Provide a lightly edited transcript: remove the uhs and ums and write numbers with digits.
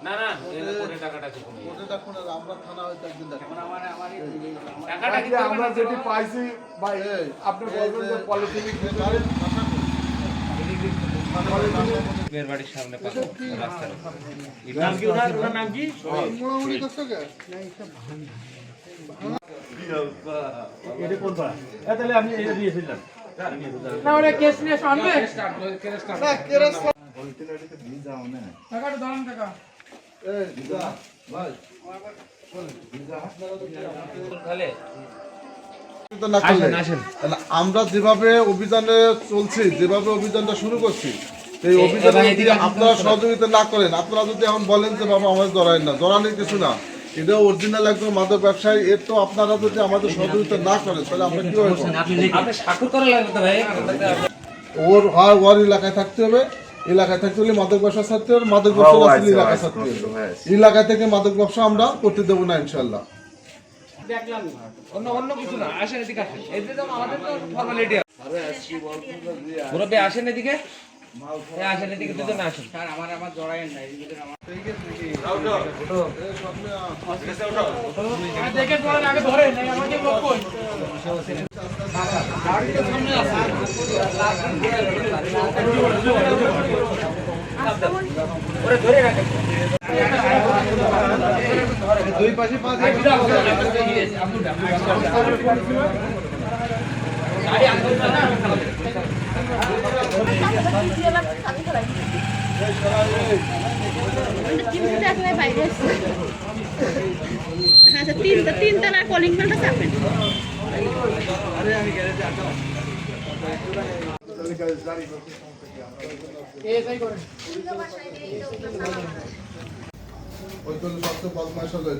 না না কোটি টাকাটা কি কোটি টাকা না আমরা থানা হইতে একদিন দেখো টাকাটা কি আমরা যেটি পাইছি ভাই আপনি বলবেন যে পলিথিনিক মেয়ের বাড়ির সামনে পাবো রাস্তার নাম কি ওনার নাম কি মোড়ামুড়ি করছো কে এটা কোন পাড়া তাহলে আপনি এটা দিয়েছিলেন না ওটা কেস নিয়ে আনবে না কেরাস পলিথিনিকে দিয়ে যাও না টাকাটা দাম টাকা এই দিদা ভাই তাহলে তাহলে আমরা যেভাবে অভিযানে চলছি যেভাবে অভিযানটা শুরু করছি এই অভিযানে যদি আপনারা সহযোগিতা না করেন আপনারা যদি এখন বলেন যে বাবা আমাদের জড়ায় না জড়ানোর কিছু না এটা অরিজিনাল একদম মাদক ব্যবসায়ী এর তো আপনারা যদি আমাদের সহযোগিতা না করেন তাহলে আমরা কি হবে আপনি স্বাক্ষর করা লাগবে তো ভাই ওর এলাকায় থাকতে হবে এলাকায় থাকতে হলে মাদক ব্যবসা ছাড়তে হবে মাদক ব্যবসা আসলে এলাকায় ছাড়তে হবে এলাকা থেকে মাদক ব্যবসা আমরা করতে দেবো না ইনশাল্লাহ দেখলাম অন্য কিছু না আসেন এদিকে আসেন এদিকে তো আমাদের তো ফর্মালিটি মুরব্বি আসেন এদিকে আসেন এদিকে দুজন আসেন স্যার আমার জড়ায়েন না এদিকে আমার দেখে পড়েন আগে ধরে নাই আমাকে লোক কই সামনে আছে ওরে ধরে রাখেন দুই পাশে পাঁচ গাড়ি আন্দোলন না তিনটা কলিং বেলটা চাপেন ওই তো সবচেয়ে বদমাইশ হলো